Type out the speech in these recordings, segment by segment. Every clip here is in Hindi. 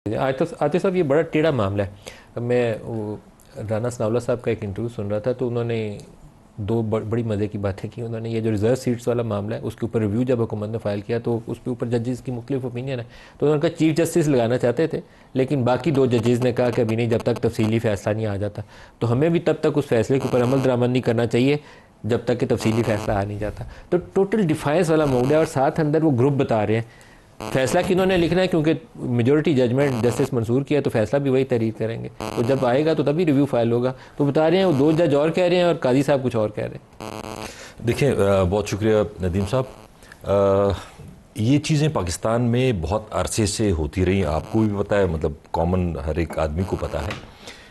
आतिफ साहब, ये बड़ा टेढ़ा मामला है। मैं राना सनाउल्लाह साहब का एक इंटरव्यू सुन रहा था, तो उन्होंने दो बड़ी मज़े की बातें की। उन्होंने ये जो रिजर्व सीट्स वाला मामला है उसके ऊपर रिव्यू जब हुकूमत ने फ़ाइल किया तो उसके ऊपर जजेस की मुख्तलिफ ओपिनियन है। तो उन्होंने कहा चीफ जस्टिस लगाना चाहते थे, लेकिन बाकी दो जजेस ने कहा कि अभी नहीं, जब तक तफसीली फ़ैसला नहीं आ जाता। तो हमें भी तब तक उस फैसले के ऊपर अमल दरामद नहीं करना चाहिए जब तक कि तफसीली फ़ैसला आ नहीं जाता। तो टोटल डिफाइंस वाला मूड है, और साथ अंदर वो ग्रुप बता रहे हैं फैसला किन्होंने लिखना है, क्योंकि मेजोरिटी जजमेंट जस्टिस मंसूर किया तो फैसला भी वही तहरीर करेंगे। तो जब आएगा तो तभी रिव्यू फाइल होगा। तो बता रहे हैं वो दो जज और कह रहे हैं और काजी साहब कुछ और कह रहे हैं। देखिए, बहुत शुक्रिया नदीम साहब। ये चीज़ें पाकिस्तान में बहुत अरसे से होती रही, आपको भी पता है, मतलब कॉमन हर एक आदमी को पता है,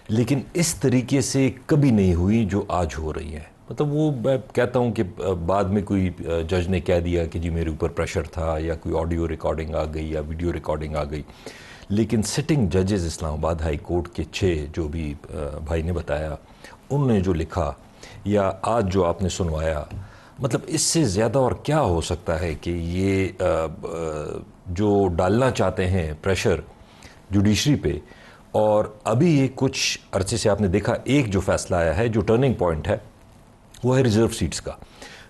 लेकिन इस तरीके से कभी नहीं हुई जो आज हो रही है। मतलब वो मैं कहता हूँ कि बाद में कोई जज ने कह दिया कि जी मेरे ऊपर प्रेशर था, या कोई ऑडियो रिकॉर्डिंग आ गई या वीडियो रिकॉर्डिंग आ गई, लेकिन सिटिंग जजेस इस्लामाबाद हाई कोर्ट के 6 जो भी भाई ने बताया, उन्होंने जो लिखा या आज जो आपने सुनवाया, मतलब इससे ज़्यादा और क्या हो सकता है कि ये जो डालना चाहते हैं प्रेशर जुडिशरी पे। और अभी ये कुछ अरसे से आपने देखा, एक जो फैसला आया है जो टर्निंग पॉइंट है वो है रिज़र्व सीट्स का।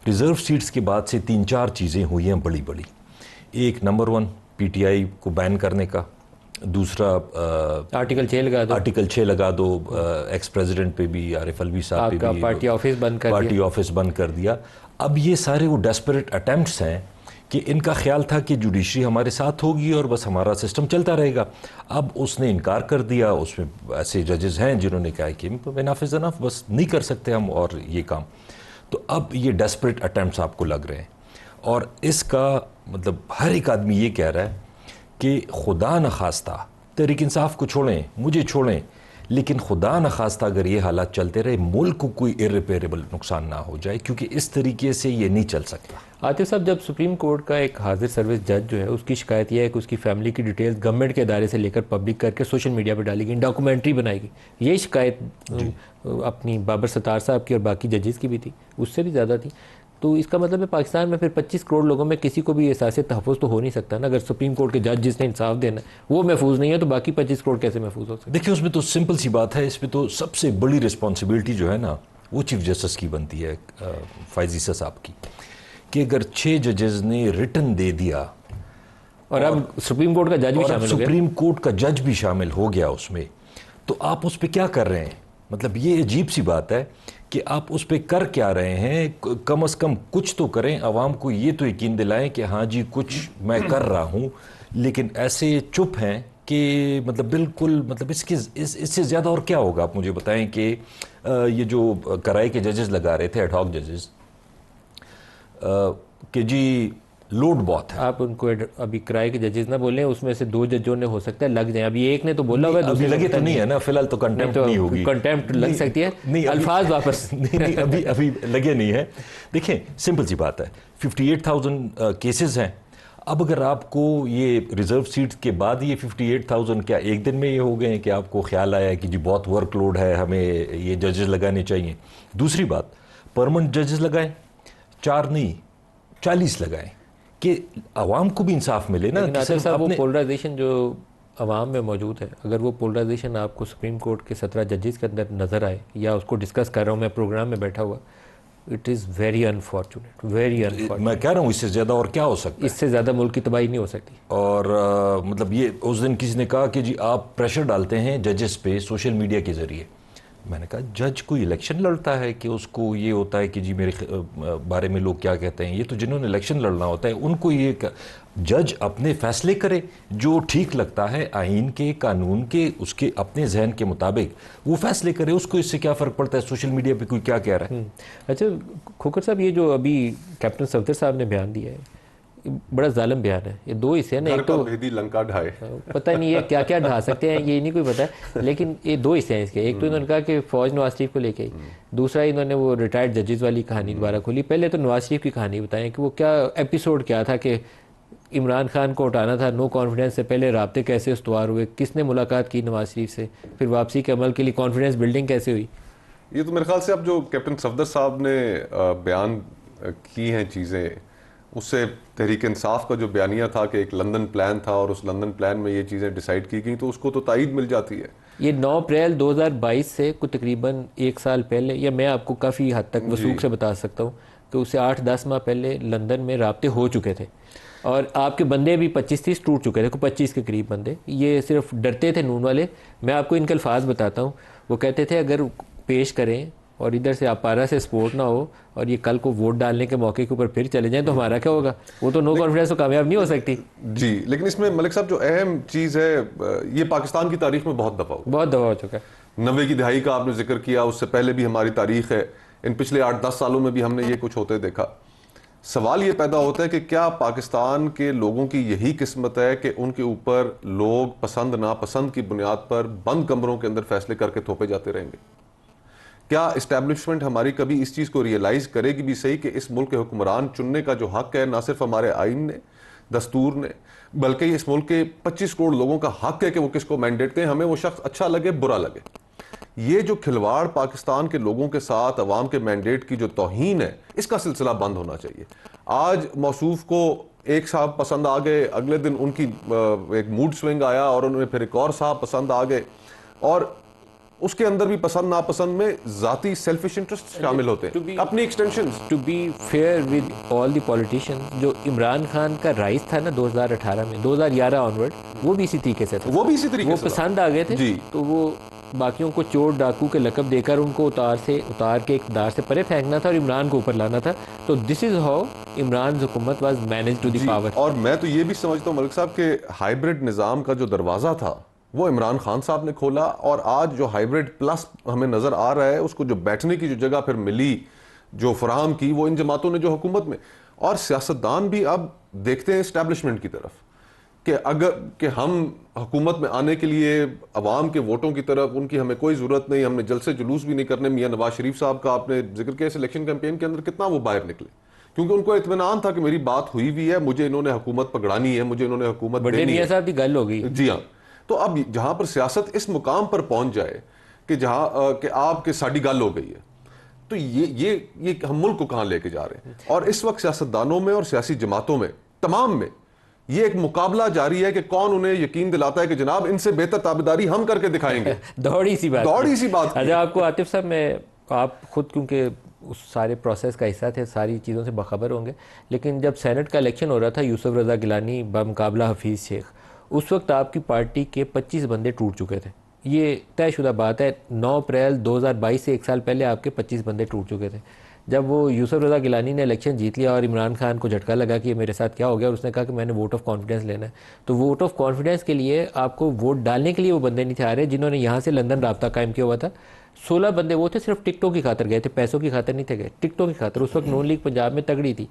रिज़र्व सीट्स के बाद से 3-4 चीज़ें हुई हैं बड़ी बड़ी। एक, नंबर 1 पीटीआई को बैन करने का, दूसरा आर्टिकल 6 लगा दो, एक्स प्रेसिडेंट पे भी, आरिफ अलवी साहब पे भी पार्टी ऑफिस बंद कर दिया। अब ये सारे वो डेस्परेट अटेम्प्ट्स हैं कि इनका ख्याल था कि जुडिशरी हमारे साथ होगी और बस हमारा सिस्टम चलता रहेगा। अब उसने इनकार कर दिया। उसमें ऐसे जजेस हैं जिन्होंने कहा कि इनफ इज़ इनफ, बस नहीं कर सकते हम और ये काम। तो अब ये डेस्परेट अटेम्प्ट्स आपको लग रहे हैं, और इसका मतलब हर एक आदमी ये कह रहा है कि खुदा न खास्ता तहरीक इंसाफ को छोड़ें, मुझे छोड़ें, लेकिन खुदा न खास्ता अगर ये हालात चलते रहे, मुल्क को कोई इर्रिपेरेबल नुकसान ना हो जाए, क्योंकि इस तरीके से ये नहीं चल सकता। आतिफ साहब, जब सुप्रीम कोर्ट का एक हाजिर सर्विस जज जो है, उसकी शिकायत यह है कि उसकी फैमिली की डिटेल्स गवर्नमेंट के इदारे से लेकर पब्लिक करके सोशल मीडिया पर डाली गई, डॉक्यूमेंट्री बनाएगी, ये शिकायत अपनी बाबर सत्तार साहब की और बाकी जजेस की भी थी, उससे भी ज़्यादा थी। तो इसका मतलब है पाकिस्तान में फिर 25 करोड़ लोगों में किसी को भी एहसास तहफ़्फ़ुज़ तो हो नहीं सकता ना। अगर सुप्रीम कोर्ट के जज जिसने इंसाफ देना है वो महफूज नहीं है, तो बाकी 25 करोड़ कैसे महफूज हो सकते? देखिए, उसमें तो सिंपल सी बात है, इसमें तो सबसे बड़ी रिस्पॉन्सिबिलिटी जो है ना, वो चीफ जस्टिस की बनती है, फैज़ ईसा साहब की, कि अगर 6 जजेस ने रिटन दे दिया और अब सुप्रीम कोर्ट का जज भी शामिल हो गया, सुप्रीम कोर्ट का जज भी शामिल हो गया उसमें, तो आप उस पर क्या कर रहे हैं? मतलब ये अजीब सी बात है कि आप उस पर कर क्या रहे हैं। कम से कम कुछ तो करें, आवाम को ये तो यकीन दिलाएं कि हाँ जी कुछ मैं कर रहा हूँ, लेकिन ऐसे चुप हैं कि मतलब बिल्कुल, मतलब इससे ज़्यादा और क्या होगा? आप मुझे बताएं कि ये जो कराए के जजेस लगा रहे थे, एडहॉक जजेस, कि जी लोड बहुत है। आप उनको अभी किराए के जजेस ना बोलें, उसमें से 2 जजों ने हो सकता है लग जाए। अभी एक ने तो बोला हुआ है, अभी लगे तो नहीं है ना, फिलहाल तो कंटेम्प्ट नहीं होगी, कंटेम्प्ट लग सकती है, नहीं अल्फाज वापस नहीं, अभी लगे नहीं है। देखिए, सिंपल सी बात है, 58,000 केसेस हैं। अब अगर आपको ये रिजर्व सीट्स के बाद ये 58,000 क्या एक दिन में ये हो गए हैं कि आपको ख्याल आया कि जी बहुत वर्कलोड है, हमें ये जजेस लगाने चाहिए? दूसरी बात, परमानेंट जजेस लगाएं, 4 नहीं 40 लगाएं, कि आवाम को भी इंसाफ मिले ना। वो पोलराइजेशन जो आवाम में मौजूद है, अगर वो पोलराइजेशन आपको सुप्रीम कोर्ट के 17 जजेस के अंदर नज़र आए, या उसको डिस्कस कर रहा हूँ मैं प्रोग्राम में बैठा हुआ, it is very unfortunate, very unfortunate. मैं कह रहा हूँ इससे ज़्यादा और क्या हो सकता है? इससे ज़्यादा मुल्क की तबाही नहीं हो सकती। और मतलब ये उस दिन किसी ने कहा कि जी आप प्रेशर डालते हैं जजेस पे सोशल मीडिया के ज़रिए। मैंने कहा जज कोई इलेक्शन लड़ता है कि उसको ये होता है कि जी मेरे बारे में लोग क्या कहते हैं? ये तो जिन्होंने इलेक्शन लड़ना होता है उनको ये जज अपने फैसले करे जो ठीक लगता है, आइन के, कानून के, उसके अपने जहन के मुताबिक वो फैसले करे। उसको इससे क्या फ़र्क पड़ता है सोशल मीडिया पे कोई क्या कह रहा है? अच्छा खोकर साहब, ये जो अभी कैप्टन सफदर साहब ने बयान दिया है, बड़ा जालिम बयान है। ये 2 हिस्से हैं ना, एक तो भेदी लंका ढाए, पता नहीं है क्या क्या ढा सकते हैं, ये नहीं कोई पता है, लेकिन ये 2 हिस्से हैं इसके। एक तो इन्होंने कहा कि फौज नवाज शरीफ को लेके आई, दूसरा इन्होंने वो रिटायर्ड जजेस वाली कहानी दोबारा खोली। पहले तो नवाज शरीफ की कहानी बताएं कि वो क्या एपिसोड क्या था कि इमरान खान को हटाना था, नो कॉन्फिडेंस से पहले राब्ते कैसे उस्तवार हुए, किसने मुलाकात की नवाज शरीफ से, फिर वापसी के अमल के लिए कॉन्फिडेंस बिल्डिंग कैसे हुई। ये तो मेरे ख्याल से अब जो कैप्टन सफदर साहब ने बयान की हैं चीज़ें, उससे तहरीक इंसाफ का जो बयानिया था कि एक लंदन प्लान था और उस लंदन प्लान में ये चीज़ें डिसाइड की गई, तो उसको तो तायीद मिल जाती है। ये 9 अप्रैल 2022 से कुछ तकरीबन एक साल पहले, या मैं आपको काफ़ी हद तक वसूख से बता सकता हूँ कि उससे 8-10 माह पहले लंदन में राब्ते हो चुके थे और आपके बंदे भी 25-30 टूट चुके थे, 25 के करीब बंदे। ये सिर्फ डरते थे नून वाले। मैं आपको इनके अल्फाज बताता हूँ। वो कहते थे अगर पेश करें और इधर से अपारा से सपोर्ट ना हो और ये कल को वोट डालने के मौके के ऊपर फिर चले जाएं तो हमारा क्या होगा? वो तो नो कॉन्फिडेंस तो कामयाब नहीं हो सकती जी। लेकिन इसमें मलिक साहब जो अहम चीज़ है, ये पाकिस्तान की तारीख में बहुत दफ़ा हुआ, बहुत दफा हो चुका है। 90 की दहाई का आपने जिक्र किया, उससे पहले भी हमारी तारीख है, इन पिछले 8-10 सालों में भी हमने ये कुछ होते देखा। सवाल ये पैदा होता है कि क्या पाकिस्तान के लोगों की यही किस्मत है कि उनके ऊपर लोग पसंद नापसंद की बुनियाद पर बंद कमरों के अंदर फैसले करके थोपे जाते रहेंगे? क्या इस्टेब्लिशमेंट हमारी कभी इस चीज़ को रियलाइज़ करेगी भी सही कि इस मुल्क के हुक्मरान चुनने का जो हक है, ना सिर्फ हमारे आइन ने, दस्तूर ने, बल्कि इस मुल्क के 25 करोड़ लोगों का हक है कि वो किसको मैंडेट दें, हमें वो शख्स अच्छा लगे बुरा लगे। ये जो खिलवाड़ पाकिस्तान के लोगों के साथ अवाम के मैंडेट की जो तौहीन है, इसका सिलसिला बंद होना चाहिए। आज मौसूफ को एक साहब पसंद आ गए, अगले दिन उनकी एक मूड स्विंग आया और उन्हें फिर एक और साहब पसंद आ गए, और उसके अंदर भी पसंद नापसंद में जाती सेल्फिश इंटरेस्ट शामिल होते हैं, अपनी extensions. To be fair with all the politicians, जो इमरान खान का राइज था ना 2018 में, 2011 ऑनवर्ड, वो भी इसी तरीके से था। वो भी इसी तरीके वो से पसंद आ गए थे जी। तो वो बाकियों को चोर डाकू के लकब देकर उनको उतार के इक़्तिदार से परे फेंकना था और इमरान को ऊपर लाना था। तो दिस इज हाउ इमरान हुकूमत was manage to the power. और मैं तो ये भी समझता हूँ मलिक साहब के हाइब्रिड निज़ाम का जो दरवाज़ा था वो इमरान खान साहब ने खोला, और आज जो हाइब्रिड प्लस हमें नज़र आ रहा है, उसको जो बैठने की जो जगह फिर मिली, जो फराहम की, वो इन जमातों ने जो हुकूमत में। और सियासतदान भी अब देखते हैं इस्टेब्लिशमेंट की तरफ कि अगर कि हम हुकूमत में आने के लिए अवाम के वोटों की तरफ, उनकी हमें कोई ज़रूरत नहीं, हमने जलसे जुलूस भी नहीं करने। मियाँ नवाज शरीफ साहब का आपने जिक्र किया, इलेक्शन कैंपेन के अंदर कितना वो बाहर निकले, क्योंकि उनको इत्मीनान था कि मेरी बात हुई भी है, मुझे इन्होंने हुकूमत पकड़ानी है, मुझे इन्होंने हुकूमत बड़े देनी मियाँ है। साहब की गल हो गई। जी हाँ। तो अब जहां पर सियासत इस मुकाम पर पहुंच जाए कि जहां कि आपके साड़ी गल हो गई है, तो ये हम मुल्क को कहां लेके जा रहे हैं? और इस वक्त सियासतदानों में और सियासी जमातों में तमाम में ये एक मुकाबला जारी है कि कौन उन्हें यकीन दिलाता है कि जनाब इनसे बेहतर ताबेदारी हम करके दिखाएंगे। दौड़ी सी बात। अच्छा, आपको आतिफ साहब, मैं आप खुद क्योंकि उस सारे प्रोसेस का हिस्सा थे, सारी चीज़ों से बाखबर होंगे, लेकिन जब सेनेट का इलेक्शन हो रहा था, यूसुफ रज़ा गिलानी बमुकाबला हफीज़ शेख, उस वक्त आपकी पार्टी के 25 बंदे टूट चुके थे। ये तयशुदा बात है। 9 अप्रैल 2022 से एक साल पहले आपके 25 बंदे टूट चुके थे। जब वो यूसुफ रज़ा गिलानी ने इलेक्शन जीत लिया और इमरान खान को झटका लगा कि ये मेरे साथ क्या हो गया, और उसने कहा कि मैंने वोट ऑफ कॉन्फिडेंस लेना है, तो वोट ऑफ कॉन्फिडेंस के लिए आपको वोट डालने के लिए वो बंदे नहीं थे आ रहे जिन्होंने यहाँ से लंदन राब्ता कायम किया हुआ था। 16 बंदे वो थे, सिर्फ टिकटों की खातर गए थे, पैसों की खातर नहीं थे गए, टिकटों की खातर। उस वक्त नून लीग पंजाब में तगड़ी थी।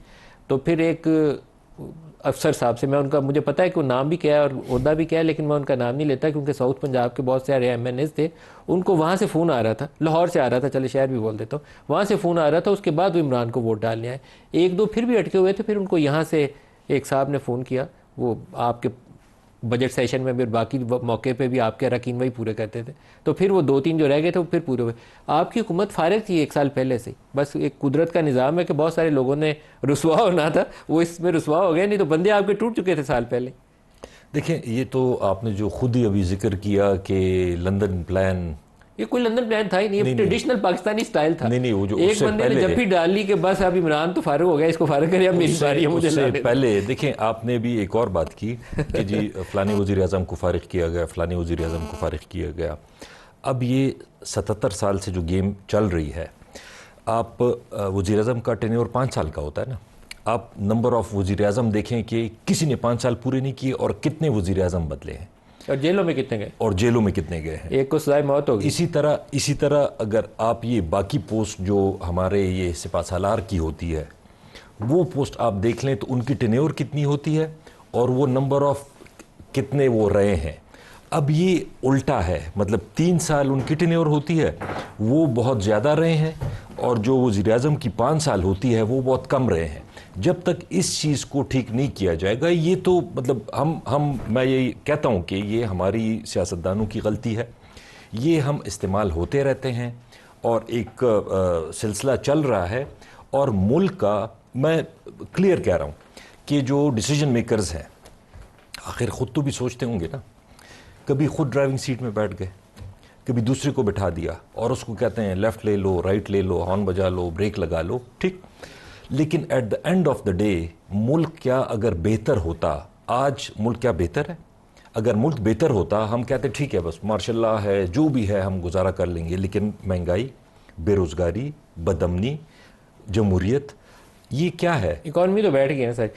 तो फिर एक अफसर साहब से, मैं उनका, मुझे पता है कि वो नाम भी क्या है और ओहदा भी क्या है, लेकिन मैं उनका नाम नहीं लेता क्योंकि साउथ पंजाब के बहुत सारे MNAs थे, उनको वहाँ से फ़ोन आ रहा था, लाहौर से आ रहा था, चले शहर भी बोल देता हूँ, वहाँ से फ़ोन आ रहा था। उसके बाद वो इमरान को वोट डालने आए। एक दो फिर भी अटके हुए थे, फिर उनको यहाँ से एक साहब ने फ़ोन किया, वो आपके बजट सेशन में भी बाकी मौके पे भी आपके अरकान वही पूरे करते थे, तो फिर वो 2-3 जो रह गए थे वो फिर पूरे हुए। आपकी हुकूमत फारिग थी एक साल पहले से, बस एक कुदरत का निज़ाम है कि बहुत सारे लोगों ने रुसवा होना था, वो इसमें रुसवा हो गए, नहीं तो बंदे आपके टूट चुके थे साल पहले। देखें, ये तो आपने जो खुद ही अभी जिक्र किया कि लंदन प्लान, ये कोई लंदन प्लान था ही नहीं, ट्रेडिशनल पाकिस्तानी स्टाइल था। नहीं, वो जो एक बंदे ने जब भी डाल ली कि बस अब इमरान तो फारिग हो गया, इसको फारिग करिए, अब मेरी बारी है मुझे लाने। पहले देखें, आपने भी एक और बात की कि जी फलानी वज़ीर आज़म को फारिग किया गया, फलानी वज़ीर आज़म को फारिग किया गया। अब ये 77 साल से जो गेम चल रही है, आप वज़ीर आज़म का टेन्योर 5 साल का होता है ना, आप नंबर ऑफ वज़ीर आज़म देखें कि किसी ने 5 साल पूरे नहीं किए और कितने वज़ीर आज़म बदले हैं, और जेलों में कितने गए, और जेलों में कितने गए हैं। एक को सजाए मौत होगी। इसी तरह अगर आप ये बाकी पोस्ट जो हमारे ये सिपा सालार की होती है, वो पोस्ट आप देख लें तो उनकी टेन्योर कितनी होती है और वो नंबर ऑफ कितने वो रहे हैं। अब ये उल्टा है, मतलब 3 साल उनकी टेन्योर होती है, वो बहुत ज़्यादा रहे हैं, और जो वज़ीर आज़म की 5 साल होती है वो बहुत कम रहे हैं। जब तक इस चीज़ को ठीक नहीं किया जाएगा, ये तो मतलब मैं ये कहता हूँ कि ये हमारी सियासतदानों की गलती है, ये हम इस्तेमाल होते रहते हैं और एक सिलसिला चल रहा है। और मुल्क का, मैं क्लियर कह रहा हूँ कि जो डिसीजन मेकर्स हैं आखिर ख़ुद तो भी सोचते होंगे ना, कभी खुद ड्राइविंग सीट में बैठ गए, कभी दूसरे को बिठा दिया और उसको कहते हैं लेफ़्ट ले लो, राइट ले लो, हॉर्न बजा लो, ब्रेक लगा लो, ठीक। लेकिन at the end of the day मुल्क क्या अगर बेहतर होता, आज मुल्क क्या बेहतर है? अगर मुल्क बेहतर होता हम कहते ठीक है बस माशाल्लाह है, जो भी है हम गुजारा कर लेंगे, लेकिन महंगाई, बेरोज़गारी, बदअमनी, जमहूरियत, ये क्या है? इकॉनमी तो बैठ गई है ना सर।